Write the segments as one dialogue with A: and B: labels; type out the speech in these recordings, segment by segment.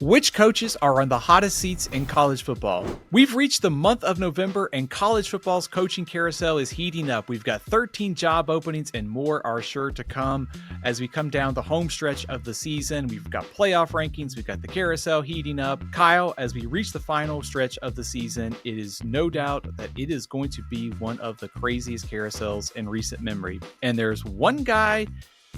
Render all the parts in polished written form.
A: Which coaches are on the hottest seats in college football? We've reached the month of November and college football's coaching carousel is heating up. We've got 13 job openings and more are sure to come as we come down the home stretch of the season. We've got playoff rankings. We've got the carousel heating up. Kyle, as we reach the final stretch of the season, it is no doubt that it is going to be one of the craziest carousels in recent memory. And there's one guy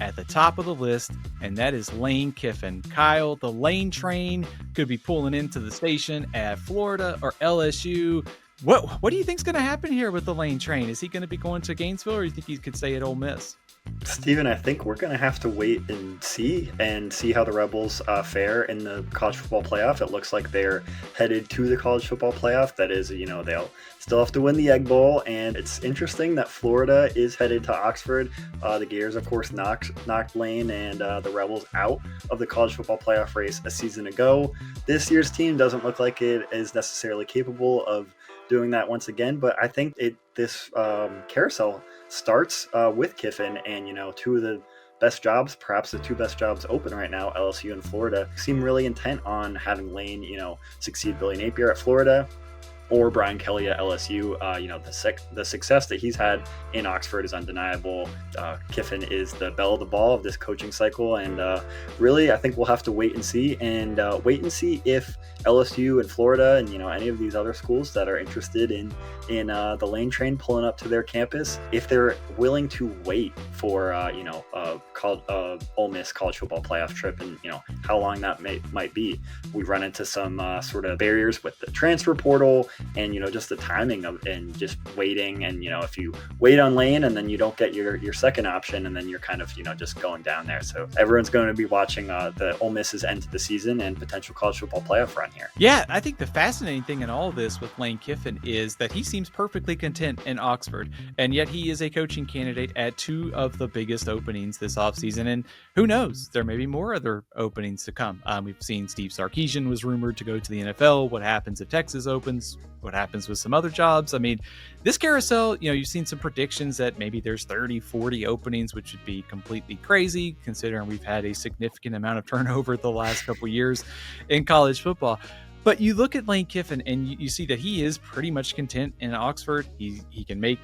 A: at the top of the list, and that is Lane Kiffin. Kyle, the Lane train could be pulling into the station at Florida or LSU. What do you think's going to happen here with the Lane train? Is he going to be going to Gainesville, or do you think he could stay at Ole Miss?
B: Steven, I think we're going to have to wait and see how the Rebels fare in the college football playoff. It looks like they're headed to the college football playoff. That is, they'll still have to win the Egg Bowl. And it's interesting that Florida is headed to Oxford. The Gators, of course, knocked Lane and the Rebels out of the college football playoff race a season ago. This year's team doesn't look like it is necessarily capable of doing that once again, but I think this carousel starts with Kiffin, and two of the best jobs, perhaps the two best jobs open right now, LSU and Florida, seem really intent on having Lane succeed Billy Napier at Florida or Brian Kelly at LSU. The success that he's had in Oxford is undeniable. Kiffin is the belle of the ball of this coaching cycle, and really, I think we'll have to wait and see, if LSU and Florida and any of these other schools that are interested in the Lane train pulling up to their campus, if they're willing to wait for Ole Miss college football playoff trip, and how long that might be. We run into some sort of barriers with the transfer portal, and just the timing of and just waiting, and if you wait on Lane and then you don't get your second option, and then you're kind of just going down there. So everyone's going to be watching the Ole Miss's end to the season and potential college football playoff run here.
A: Yeah, I think the fascinating thing in all of this with Lane Kiffin is that he seems perfectly content in Oxford, and yet he is a coaching candidate at two of the biggest openings this offseason. And who knows, there may be more other openings to come. We've seen Steve Sarkisian was rumored to go to the NFL. What happens if Texas opens? What happens with some other jobs? I mean, this carousel, you've seen some predictions that maybe there's 30, 40 openings, which would be completely crazy considering we've had a significant amount of turnover the last couple of years in college football. But you look at Lane Kiffin and you see that he is pretty much content in Oxford. He can make,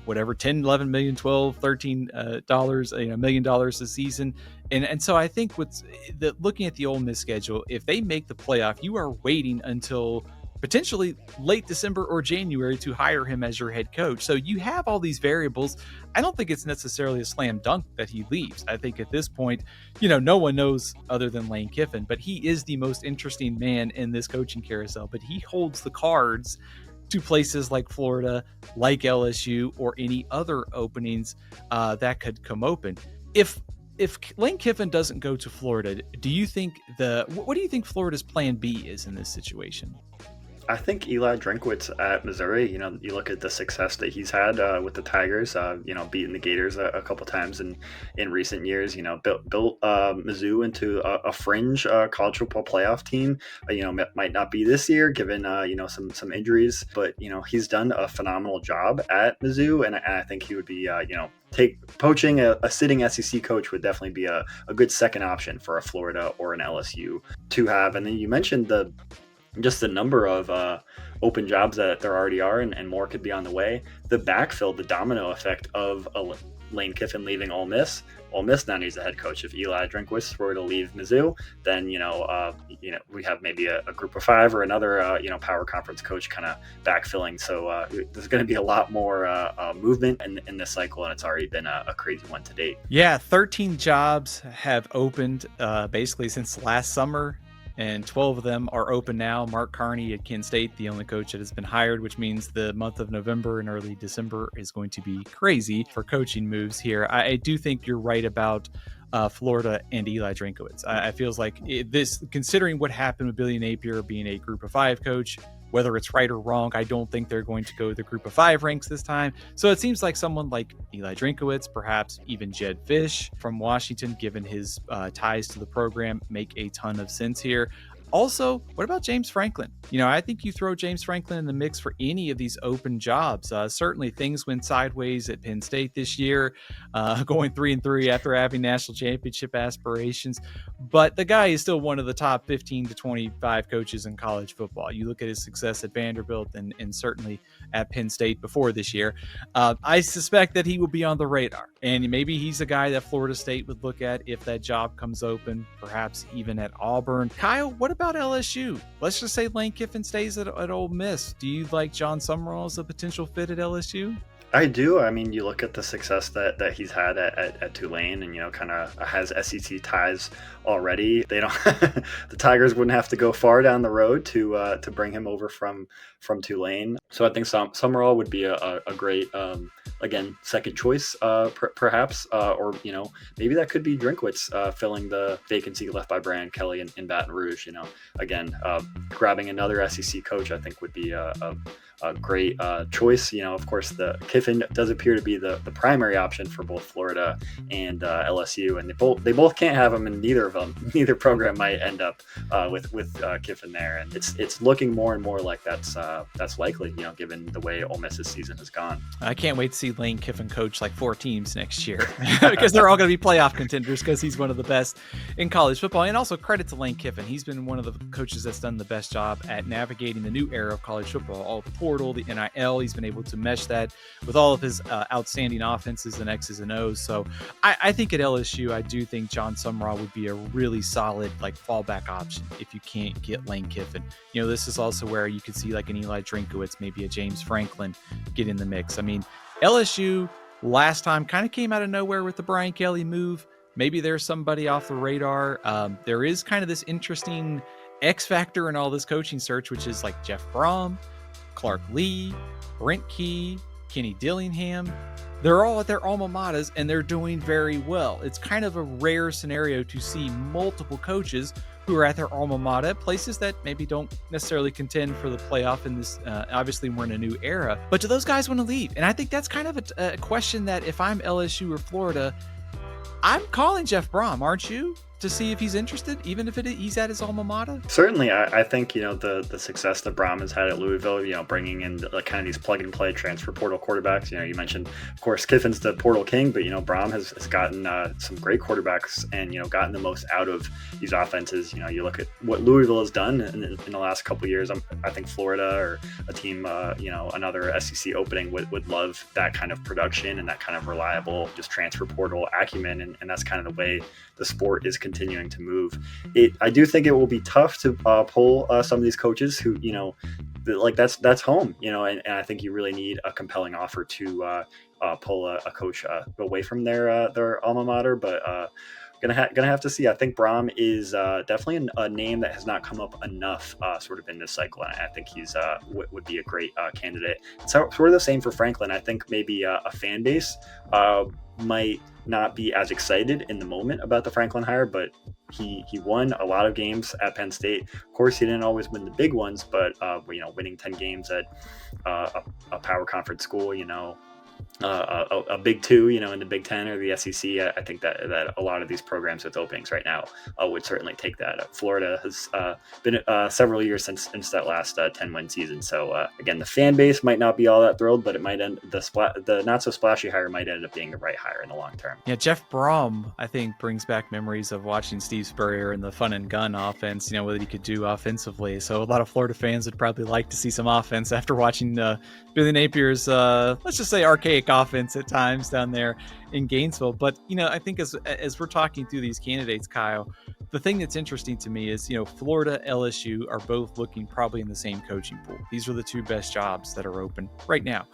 A: whatever, 10, 11 million, 12, 13 dollars, $1 million a season. And so I think looking at the Ole Miss schedule, if they make the playoff, you are waiting until potentially late December or January to hire him as your head coach. So you have all these variables. I don't think it's necessarily a slam dunk that he leaves. I think at this point, no one knows other than Lane Kiffin, but he is the most interesting man in this coaching carousel. But he holds the cards to places like Florida, like LSU, or any other openings that could come open. If Lane Kiffin doesn't go to Florida, what do you think Florida's plan B is in this situation?
B: I think Eli Drinkwitz at Missouri, you look at the success that he's had with the Tigers, beating the Gators a couple times in recent years, built Mizzou into a fringe college football playoff team. Might not be this year given, some injuries, but, he's done a phenomenal job at Mizzou. And I think he would be, poaching a sitting SEC coach would definitely be a good second option for a Florida or an LSU to have. And then you mentioned just the number of open jobs that there already are, and more could be on the way. The backfill, the domino effect of Lane Kiffin leaving Ole Miss. Ole Miss now needs a head coach. If Eli Drinkwitz were to leave Mizzou, then we have maybe a group of five or another power conference coach kind of backfilling. So there's going to be a lot more movement in this cycle, and it's already been a crazy one to date.
A: Yeah, 13 jobs have opened basically since last summer, and 12 of them are open now. Mark Carney at Kent State, the only coach that has been hired, which means the month of November and early December is going to be crazy for coaching moves here. I do think you're right about Florida and Eli Drinkwitz. I feels like this, considering what happened with Billy Napier being a group of five coach, whether it's right or wrong, I don't think they're going to go the group of five ranks this time. So it seems like someone like Eli Drinkwitz, perhaps even Jedd Fisch from Washington, given his ties to the program, make a ton of sense here. Also, what about James Franklin? I think you throw James Franklin in the mix for any of these open jobs. Certainly, things went sideways at Penn State this year, going 3-3 after having national championship aspirations. But the guy is still one of the top 15 to 25 coaches in college football. You look at his success at Vanderbilt and certainly at Penn State before this year. I suspect that he will be on the radar, and maybe he's a guy that Florida State would look at if that job comes open, perhaps even at Auburn. Kyle, what about LSU? Let's just say Lane Kiffin stays at Ole Miss. Do you like John Summerall as a potential fit at LSU?
B: I do. I mean, you look at the success that he's had at Tulane, and kind of has SEC ties already. They don't. The Tigers wouldn't have to go far down the road to bring him over from Tulane. So I think Summerall would be a great again second choice, perhaps, or maybe that could be Drinkwitz filling the vacancy left by Brian Kelly in Baton Rouge. Again, grabbing another SEC coach, I think would be a great choice. Of course, the Kiffin does appear to be the primary option for both Florida and LSU, and they both can't have him in neither of them. Neither program might end up with Kiffin there, and it's looking more and more like that's likely. Given the way Ole Miss's season has gone.
A: I can't wait to see Lane Kiffin coach like 4 teams next year because they're all going to be playoff contenders because he's one of the best in college football. And also credit to Lane Kiffin. He's been one of the coaches that's done the best job at navigating the new era of college football, all the portal, the NIL. He's been able to mesh that with all of his outstanding offenses and X's and O's. So I think at LSU, I do think John Summerall would be a really solid fallback option if you can't get Lane Kiffin. This is also where you could see like an Eli Drinkwitz, maybe a James Franklin get in the mix. I mean, LSU last time kind of came out of nowhere with the Brian Kelly move. Maybe there's somebody off the radar. There is kind of this interesting X factor in all this coaching search, which is like Jeff Brohm, Clark Lee, Brent Key, Kenny Dillingham. They're all at their alma maters and they're doing very well. It's kind of a rare scenario to see multiple coaches who are at their alma mater, places that maybe don't necessarily contend for the playoff in this. Obviously, we're in a new era, but do those guys want to leave? And I think that's kind of a question that if I'm LSU or Florida, I'm calling Jeff Brohm, aren't you? To see if he's interested, even if he's at his alma mater?
B: Certainly, I think the success that Brohm has had at Louisville, bringing in kind of these plug and play transfer portal quarterbacks. You mentioned, of course, Kiffin's the portal king, but Brohm has gotten some great quarterbacks and gotten the most out of these offenses. You look at what Louisville has done in the last couple of years. I think Florida or a team, another SEC opening would love that kind of production and that kind of reliable just transfer portal acumen, and that's kind of the way the sport is continuing to move. I do think it will be tough to pull some of these coaches who, that's home, and I think you really need a compelling offer to pull a coach away from their alma mater. But gonna have to see. I think Brohm is definitely a name that has not come up enough sort of in this cycle, and I think he's would be a great candidate. So sort of the same for Franklin. I think maybe a fan base might not be as excited in the moment about the Franklin hire, but he won a lot of games at Penn State. Of course, he didn't always win the big ones, but winning 10 games at a power conference school, a Big Two, in the Big Ten or the SEC. I think that a lot of these programs with openings right now would certainly take that. Florida has been several years since that last 10-win season. So again, the fan base might not be all that thrilled, but it might end the not so splashy hire might end up being the right hire in the long term.
A: Yeah, Jeff Brohm, I think, brings back memories of watching Steve Spurrier and the fun and gun offense. What he could do offensively. So a lot of Florida fans would probably like to see some offense after watching Billy Napier's, let's just say, archaic offense at times down there in Gainesville. But I think as we're talking through these candidates, Kyle, the thing that's interesting to me is Florida, LSU are both looking probably in the same coaching pool. These are the two best jobs that are open right now.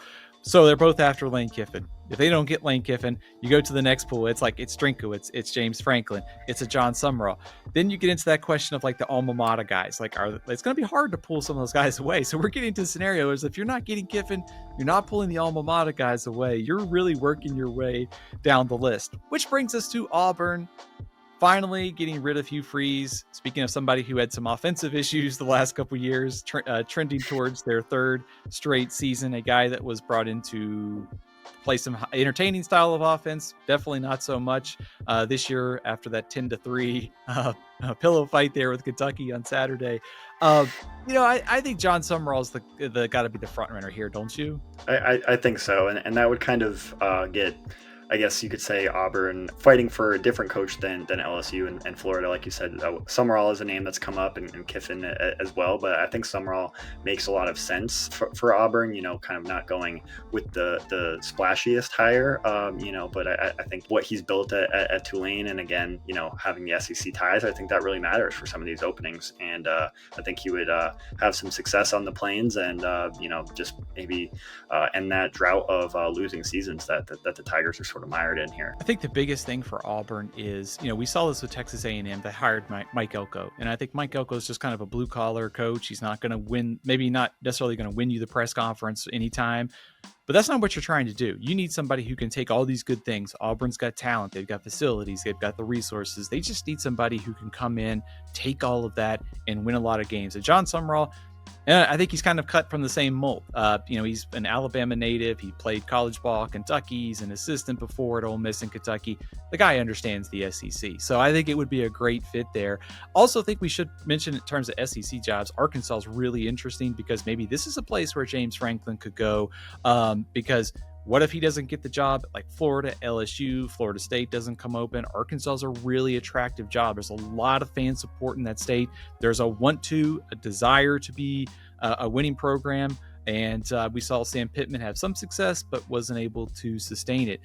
A: So they're both after Lane Kiffin. If they don't get Lane Kiffin, you go to the next pool. It's Drinkwitz, it's James Franklin, it's a John Summerall. Then you get into that question of the alma mater guys. It's going to be hard to pull some of those guys away. So we're getting to scenarios. If you're not getting Kiffin, you're not pulling the alma mater guys away. You're really working your way down the list, which brings us to Auburn. Finally getting rid of Hugh Freeze. Speaking of somebody who had some offensive issues the last couple of years, trending towards their third straight season, a guy that was brought in to play some entertaining style of offense. Definitely not so much this year after that 10-3 pillow fight there with Kentucky on Saturday. I think John Summerall's the got to be the front runner here, don't you?
B: I think so, and that would kind of get, I guess you could say, Auburn fighting for a different coach than LSU and Florida. Like you said, Summerall is a name that's come up, and Kiffin as well. But I think Summerall makes a lot of sense for Auburn, kind of not going with the splashiest hire, but I think what he's built at Tulane, and again, having the SEC ties, I think that really matters for some of these openings. And I think he would have some success on the Plains and, just maybe end that drought of losing seasons that the Tigers are sort of mired in here.
A: I think the biggest thing for Auburn is, we saw this with Texas A&M. They hired Mike Elko, and I think Mike Elko is just kind of a blue collar coach. He's not going to win, maybe not necessarily going to win you the press conference anytime, but that's not what you're trying to do. You need somebody who can take all these good things. Auburn's got talent, they've got facilities, they've got the resources. They just need somebody who can come in, take all of that, and win a lot of games. And John Summerall, I think he's kind of cut from the same mold. He's an Alabama native. He played college ball, Kentucky. He's an assistant before at Ole Miss in Kentucky. The guy understands the SEC. So I think it would be a great fit there. Also think we should mention in terms of SEC jobs, Arkansas is really interesting because maybe this is a place where James Franklin could go because what if he doesn't get the job like Florida, LSU, Florida State doesn't come open? Arkansas is a really attractive job. There's a lot of fan support in that state. There's a desire to be a winning program. And we saw Sam Pittman have some success, but wasn't able to sustain it.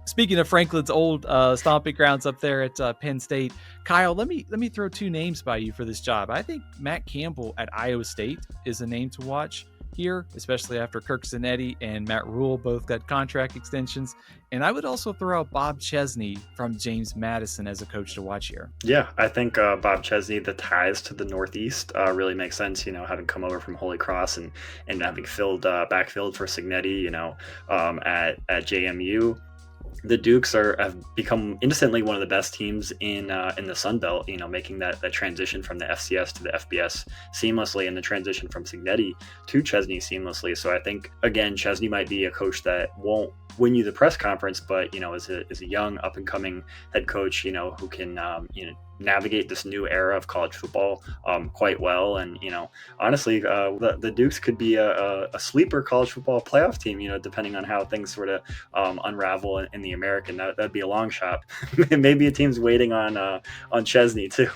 A: Speaking of Franklin's old stomping grounds up there at Penn State, Kyle, let me throw two names by you for this job. I think Matt Campbell at Iowa State is a name to watch here, especially after Kirk Zanetti and Matt Rule both got contract extensions. And I would also throw out Bob Chesney from James Madison as a coach to watch here.
B: Yeah, I think Bob Chesney, the ties to the Northeast really makes sense, having come over from Holy Cross and having backfilled for Cignetti, at JMU. The Dukes have become instantly one of the best teams in the Sun Belt, making that transition from the FCS to the FBS seamlessly, and the transition from Cignetti to Chesney seamlessly. So I think, again, Chesney might be a coach that won't win you the press conference, but, is a young up and coming head coach, who can, navigate this new era of college football quite well. And, honestly, the Dukes could be a sleeper college football playoff team, depending on how things sort of unravel in the American. That'd be a long shot. Maybe a team's waiting on Chesney too,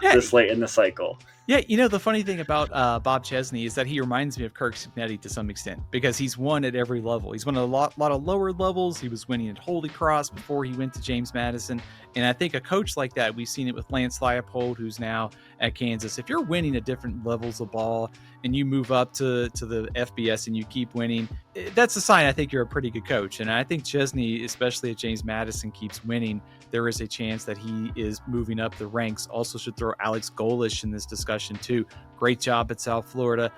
B: this late in the cycle.
A: Yeah, the funny thing about Bob Chesney is that he reminds me of Kirk Cignetti to some extent because he's won at every level. He's won at a lot of lower levels. He was winning at Holy Cross before he went to James Madison. And I think a coach like that, we've seen it with Lance Leipold, who's now at Kansas. If you're winning at different levels of ball and you move up to the FBS and you keep winning, that's a sign I think you're a pretty good coach. And I think Chesney, especially at James Madison, keeps winning. There is a chance that he is moving up the ranks. Also should throw Alex Golish in this discussion too. Great job at South Florida.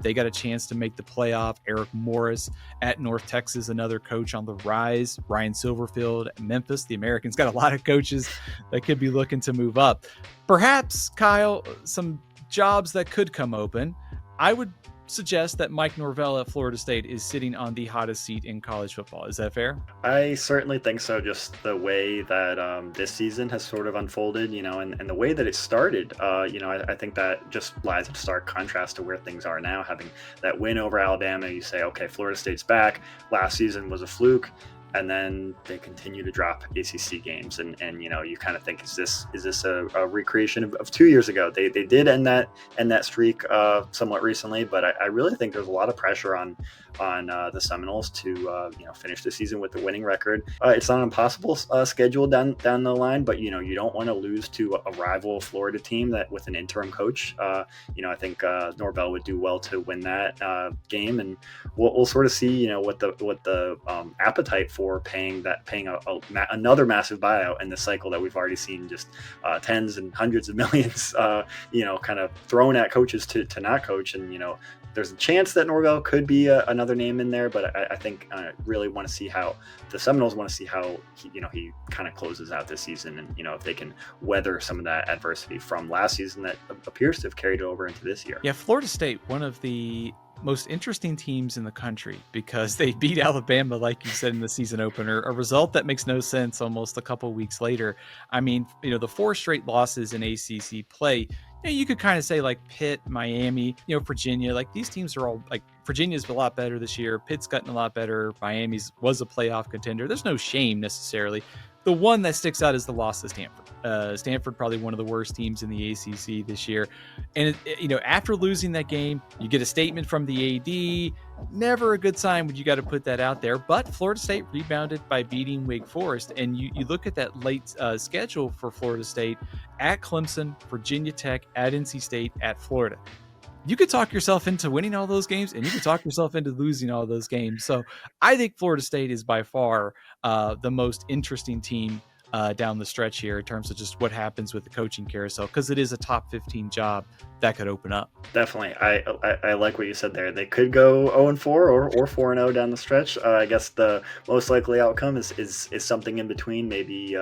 A: They got a chance to make the playoff. Eric Morris at North Texas, another coach on the rise. Ryan Silverfield at Memphis. The Americans got a lot of coaches that could be looking to move up. Perhaps, Kyle, some jobs that could come open. I would suggest that Mike Norvell at Florida State is sitting on the hottest seat in college football. Is that fair?
B: I certainly think so. Just the way that this season has sort of unfolded, and the way that it started, I think that just lies in stark contrast to where things are now. Having that win over Alabama, you say, okay, Florida State's back. Last season was a fluke. And then they continue to drop ACC games, and you kind of think, is this a recreation of 2 years ago? They did end that streak somewhat recently, but I really think there's a lot of pressure on the Seminoles to finish the season with the winning record. It's not an impossible schedule down the line, but you don't want to lose to a rival Florida team that with an interim coach. I think Norvell would do well to win that game, and we'll sort of see what the appetite for paying another massive buyout in the cycle that we've already seen, just tens and hundreds of millions kind of thrown at coaches to not coach. And there's a chance that Norvell could be another name in there, but I think really want to see how the Seminoles want to see how he kind of closes out this season, and if they can weather some of that adversity from last season that appears to have carried over into this year.
A: Yeah, Florida State, one of the most interesting teams in the country because they beat Alabama, like you said in the season opener, a result that makes no sense almost a couple weeks later. I mean, the 4 straight losses in ACC play, you could kind of say like Pitt, Miami, Virginia, like these teams are all like Virginia's a lot better this year. Pitt's gotten a lot better. Miami's was a playoff contender. There's no shame necessarily. The one that sticks out is the loss to Stanford. Stanford, probably one of the worst teams in the ACC this year. And, after losing that game, you get a statement from the AD. Never a good sign when you got to put that out there. But Florida State rebounded by beating Wake Forest. And you look at that late schedule for Florida State at Clemson, Virginia Tech, at NC State, at Florida. You could talk yourself into winning all those games, and you could talk yourself into losing all those games. So I think Florida State is by far the most interesting team down the stretch here in terms of just what happens with the coaching carousel, because it is a top 15 job that could open up.
B: Definitely. I like what you said there. They could go 0-4 or 4-0 down the stretch. I guess the most likely outcome is something in between. Maybe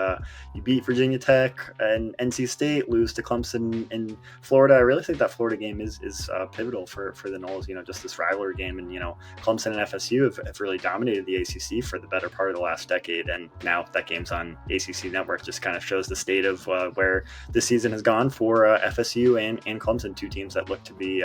B: you beat Virginia Tech and NC State, lose to Clemson and Florida. I really think that Florida game is pivotal for the Noles, just this rivalry game. And, Clemson and FSU have really dominated the ACC for the better part of the last decade. And now that game's on ACC Network just kind of shows the state of where this season has gone for FSU and Clemson, two teams that look to be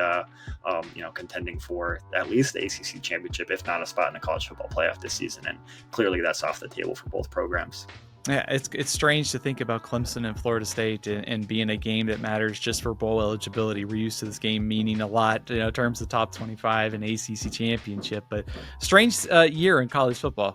B: contending for at least the ACC championship, if not a spot in the college football playoff this season. And clearly that's off the table for both programs.
A: Yeah, it's strange to think about Clemson and Florida State and being a game that matters just for bowl eligibility. We're used to this game meaning a lot, in terms of top 25 and ACC championship. But strange year in college football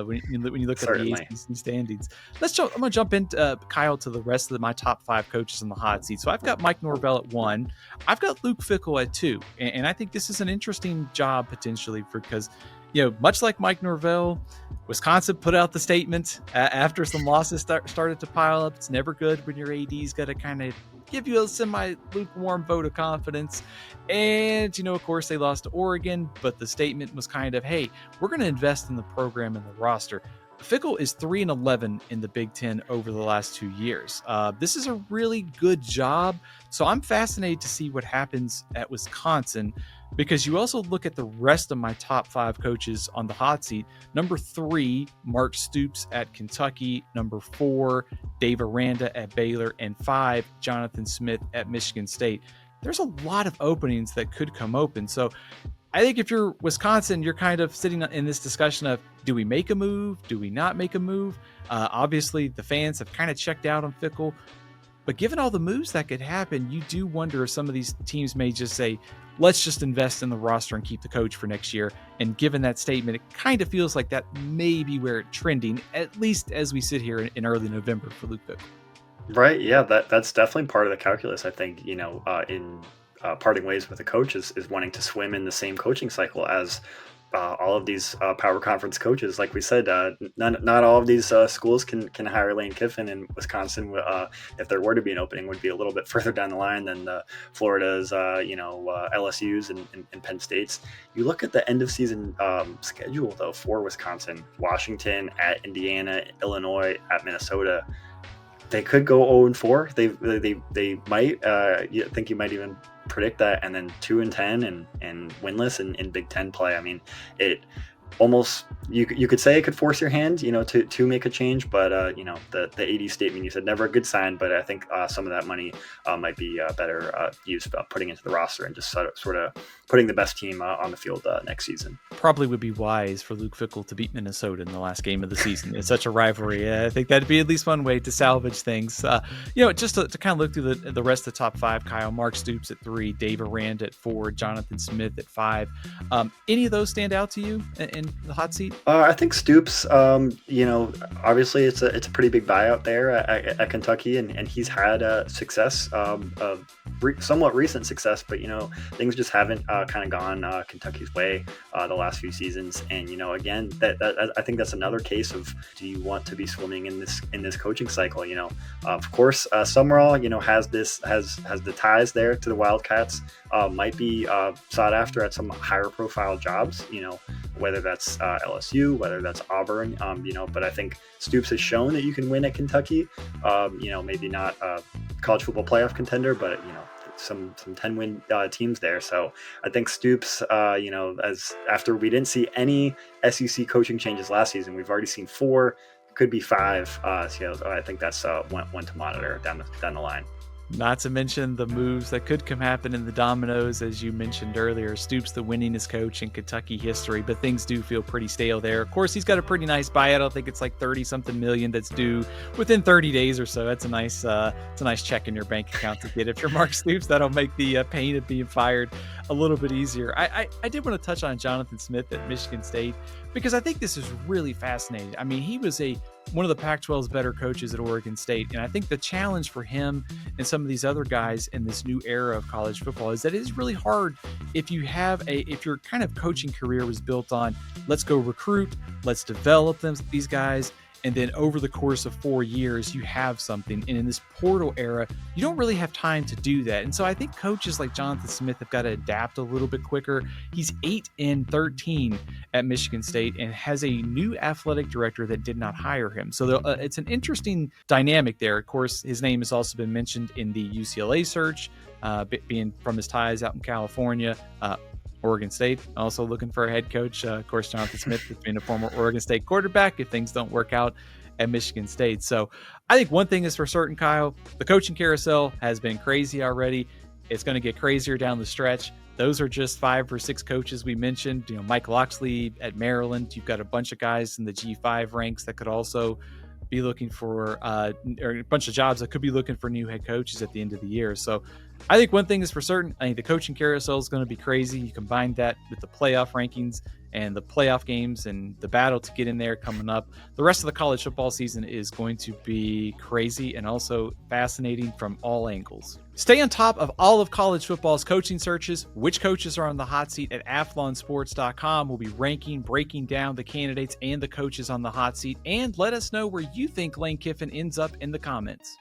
A: when you look
B: Certainly.
A: at the ACC standings. I'm going to jump into Kyle to the rest of my top 5 coaches in the hot seat. So I've got Mike Norvell at 1. I've got Luke Fickell at 2, and I think this is an interesting job potentially because, much like Mike Norvell, Wisconsin put out the statement after some losses started to pile up. It's never good when your AD's got to kind of give you a semi-lukewarm vote of confidence. And, of course, they lost to Oregon, but the statement was kind of, hey, we're going to invest in the program and the roster. Fickell is 3-11 in the Big Ten over the last 2 years. This is a really good job. So I'm fascinated to see what happens at Wisconsin, because you also look at the rest of my top 5 coaches on the hot seat. Number 3, Mark Stoops at Kentucky. Number 4, Dave Aranda at Baylor. And 5, Jonathan Smith at Michigan State. There's a lot of openings that could come open. So I think if you're Wisconsin, you're kind of sitting in this discussion of, do we make a move? Do we not make a move? Obviously, the fans have kind of checked out on Fickell. But given all the moves that could happen, you do wonder if some of these teams may just say, let's just invest in the roster and keep the coach for next year. And given that statement, it kind of feels like that may be where it's trending, at least as we sit here in early November for Luke Fickell.
B: Right. Yeah, that's definitely part of the calculus. I think, in parting ways with a coach is wanting to swim in the same coaching cycle as all of these power conference coaches. Like we said, not all of these schools can hire Lane Kiffin, and Wisconsin, if there were to be an opening, would be a little bit further down the line than the Florida's, LSU's and Penn State's. You look at the end of season schedule though for Wisconsin: Washington, at Indiana, Illinois, at Minnesota. They could go 0-4. They might. I think you might even predict that, and then 2-10 and winless in Big Ten play. I mean, it almost you could say it could force your hand, to make a change. But the AD statement you said, never a good sign. But I think some of that money might be better used putting into the roster and just sort of putting the best team on the field next season.
A: Probably would be wise for Luke Fickell to beat Minnesota in the last game of the season. It's such a rivalry. I think that'd be at least one way to salvage things. Just to kind of look through the rest of the top 5, Kyle: Mark Stoops at 3, Dave Aranda at 4, Jonathan Smith at 5. Any of those stand out to you in the hot seat?
B: I think Stoops, obviously it's a pretty big buyout there at Kentucky, and he's had success, somewhat recent success, but things just haven't kind of gone Kentucky's way the last few seasons. And again, that I think that's another case of, do you want to be swimming in this coaching cycle? Of course, Summerall has the ties there to the Wildcats, might be sought after at some higher profile jobs, whether that's LSU, whether that's Auburn, but I think Stoops has shown that you can win at Kentucky. Maybe not a college football playoff contender, but some 10-win teams there. So I think Stoops, as after we didn't see any SEC coaching changes last season, we've already seen 4, could be 5. So I think that's one to monitor down the line.
A: Not to mention the moves that could come happen in the dominoes, as you mentioned earlier. Stoops, the winningest coach in Kentucky history, but things do feel pretty stale there. Of course, he's got a pretty nice buyout. I think it's like 30-something million that's due within 30 days or so. That's a nice check in your bank account to get. If you're Mark Stoops, that'll make the pain of being fired a little bit easier. I did want to touch on Jonathan Smith at Michigan State, because I think this is really fascinating. I mean, he was one of the Pac-12's better coaches at Oregon State. And I think the challenge for him and some of these other guys in this new era of college football is that it is really hard if your kind of coaching career was built on, let's go recruit, let's develop these guys, and then over the course of 4 years, you have something. And in this portal era, you don't really have time to do that. And so I think coaches like Jonathan Smith have got to adapt a little bit quicker. He's 8-13 at Michigan State and has a new athletic director that did not hire him. So it's an interesting dynamic there. Of course, his name has also been mentioned in the UCLA search, being from his ties out in California. Oregon State also looking for a head coach. Of course, Jonathan Smith has been a former Oregon State quarterback if things don't work out at Michigan State. So I think one thing is for certain, Kyle, the coaching carousel has been crazy already. It's going to get crazier down the stretch. Those are just 5 or 6 coaches we mentioned. Mike Locksley at Maryland. You've got a bunch of guys in the G5 ranks that could also be looking for or a bunch of jobs that could be looking for new head coaches at the end of the year. So I think one thing is for certain. I think the coaching carousel is going to be crazy. You combine that with the playoff rankings and the playoff games and the battle to get in there coming up. The rest of the college football season is going to be crazy and also fascinating from all angles. Stay on top of all of college football's coaching searches. Which coaches are on the hot seat at athlonsports.com. We'll be breaking down the candidates and the coaches on the hot seat. And let us know where you think Lane Kiffin ends up in the comments.